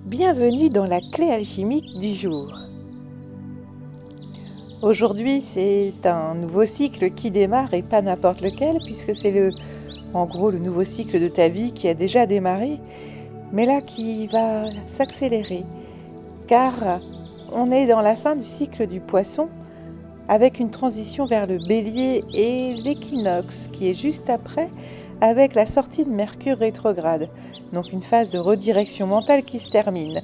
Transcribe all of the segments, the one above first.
Bienvenue dans la clé alchimique du jour. Aujourd'hui, c'est un nouveau cycle qui démarre et pas n'importe lequel, puisque c'est en gros le nouveau cycle de ta vie qui a déjà démarré, mais là qui va s'accélérer, car on est dans la fin du cycle du poisson, avec une transition vers le bélier et l'équinoxe qui est juste après, avec la sortie de Mercure rétrograde, donc une phase de redirection mentale qui se termine.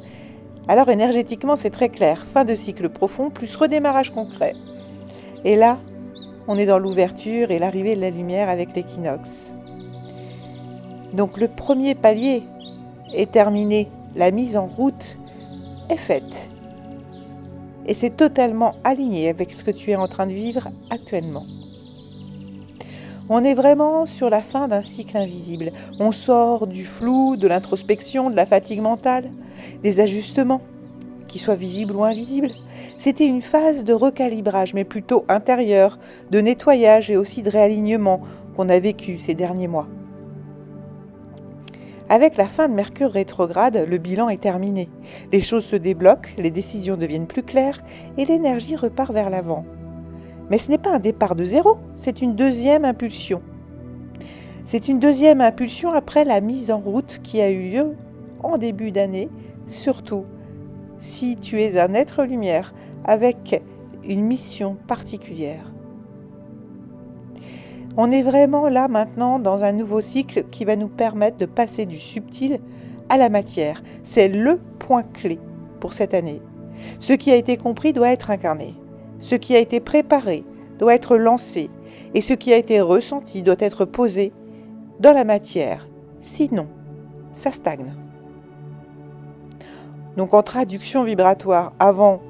Alors énergétiquement, c'est très clair, fin de cycle profond plus redémarrage concret. Et là, on est dans l'ouverture et l'arrivée de la lumière avec l'équinoxe. Donc le premier palier est terminé, la mise en route est faite. Et c'est totalement aligné avec ce que tu es en train de vivre actuellement. On est vraiment sur la fin d'un cycle invisible. On sort du flou, de l'introspection, de la fatigue mentale, des ajustements, qu'ils soient visibles ou invisibles. C'était une phase de recalibrage, mais plutôt intérieur, de nettoyage et aussi de réalignement qu'on a vécu ces derniers mois. Avec la fin de Mercure rétrograde, le bilan est terminé. Les choses se débloquent, les décisions deviennent plus claires et l'énergie repart vers l'avant. Mais ce n'est pas un départ de zéro, c'est une deuxième impulsion. C'est une deuxième impulsion après la mise en route qui a eu lieu en début d'année, surtout si tu es un être lumière avec une mission particulière. On est vraiment là maintenant dans un nouveau cycle qui va nous permettre de passer du subtil à la matière. C'est le point clé pour cette année. Ce qui a été compris doit être incarné. Ce qui a été préparé doit être lancé. Et ce qui a été ressenti doit être posé dans la matière. Sinon, ça stagne. Donc en traduction vibratoire, avant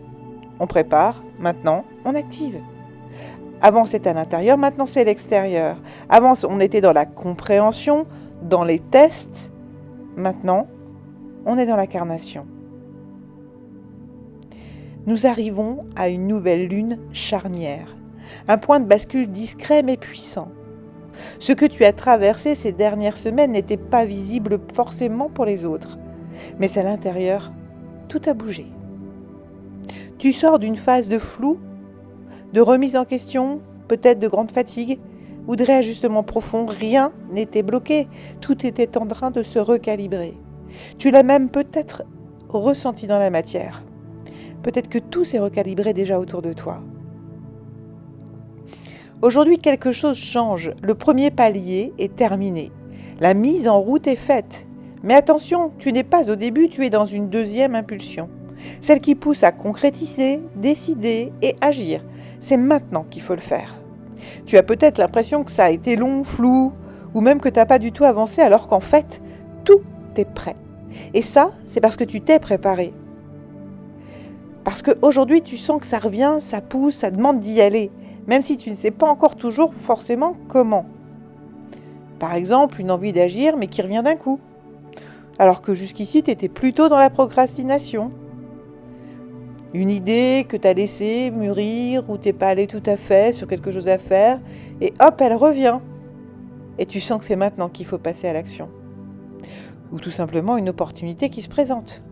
on prépare, maintenant on active. Avant c'était à l'intérieur, maintenant c'est l'extérieur. Avant on était dans la compréhension, dans les tests, maintenant on est dans l'incarnation. Nous arrivons à une nouvelle lune charnière, un point de bascule discret mais puissant. Ce que tu as traversé ces dernières semaines n'était pas visible forcément pour les autres, mais à l'intérieur, tout a bougé. Tu sors d'une phase de flou, de remise en question, peut-être de grande fatigue ou de réajustement profond. Rien n'était bloqué, tout était en train de se recalibrer. Tu l'as même peut-être ressenti dans la matière. Peut-être que tout s'est recalibré déjà autour de toi. Aujourd'hui, quelque chose change. Le premier palier est terminé. La mise en route est faite. Mais attention, tu n'es pas au début, tu es dans une deuxième impulsion. Celle qui pousse à concrétiser, décider et agir. C'est maintenant qu'il faut le faire. Tu as peut-être l'impression que ça a été long, flou, ou même que tu n'as pas du tout avancé alors qu'en fait, tout est prêt. Et ça, c'est parce que tu t'es préparé. Parce qu'aujourd'hui, tu sens que ça revient, ça pousse, ça demande d'y aller, même si tu ne sais pas encore toujours forcément comment. Par exemple, une envie d'agir, mais qui revient d'un coup. Alors que jusqu'ici, tu étais plutôt dans la procrastination. Une idée que tu as laissée mûrir ou tu n'es pas allé tout à fait sur quelque chose à faire, et hop, elle revient. Et tu sens que c'est maintenant qu'il faut passer à l'action. Ou tout simplement une opportunité qui se présente.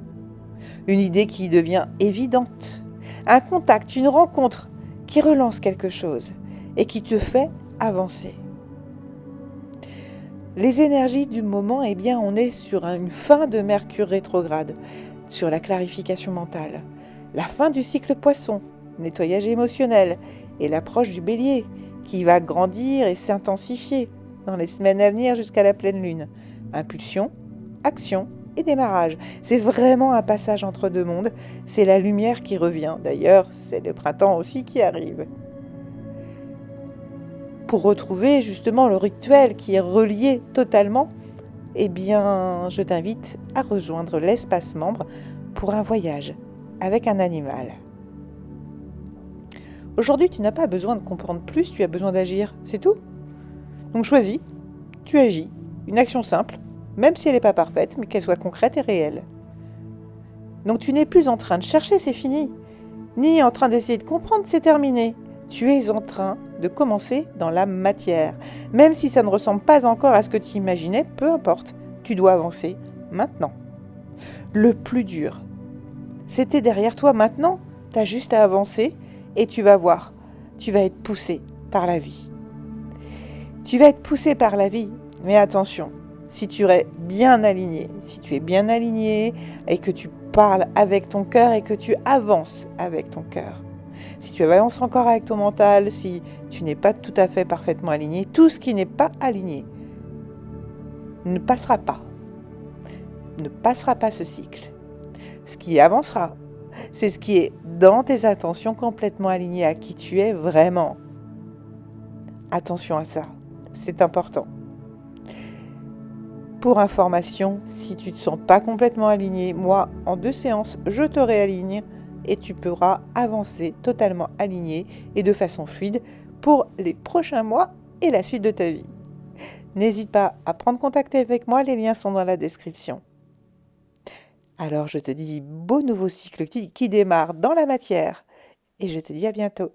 Une idée qui devient évidente. Un contact, une rencontre qui relance quelque chose et qui te fait avancer. Les énergies du moment, eh bien, on est sur une fin de Mercure rétrograde, sur la clarification mentale, la fin du cycle poisson, nettoyage émotionnel, et l'approche du bélier, qui va grandir et s'intensifier dans les semaines à venir jusqu'à la pleine lune. Impulsion, action et démarrage. C'est vraiment un passage entre deux mondes, c'est la lumière qui revient. D'ailleurs, c'est le printemps aussi qui arrive. Pour retrouver justement le rituel qui est relié totalement, eh bien, je t'invite à rejoindre l'espace membre pour un voyage avec un animal. Aujourd'hui, tu n'as pas besoin de comprendre plus, tu as besoin d'agir, c'est tout. Donc choisis, tu agis, une action simple, même si elle n'est pas parfaite, mais qu'elle soit concrète et réelle. Donc tu n'es plus en train de chercher, c'est fini, ni en train d'essayer de comprendre, c'est terminé. Tu es en train de commencer dans la matière. Même si ça ne ressemble pas encore à ce que tu imaginais, peu importe, tu dois avancer maintenant. le plus dur. C'était derrière toi. Maintenant, tu as juste à avancer et tu vas voir. Tu vas être poussé par la vie. Tu vas être poussé par la vie, mais attention, si tu es bien aligné, et que tu parles avec ton cœur et que tu avances avec ton cœur. Si tu avances encore avec ton mental, si tu n'es pas tout à fait parfaitement aligné, tout ce qui n'est pas aligné ne passera pas ce cycle. Ce qui avancera, c'est ce qui est dans tes intentions complètement alignées à qui tu es vraiment. Attention à ça, c'est important. Pour information, si tu ne te sens pas complètement aligné, moi, en 2 séances, je te réaligne et tu pourras avancer totalement aligné et de façon fluide pour les prochains mois et la suite de ta vie. N'hésite pas à prendre contact avec moi, les liens sont dans la description. Alors je te dis beau nouveau cycle qui démarre dans la matière et je te dis à bientôt.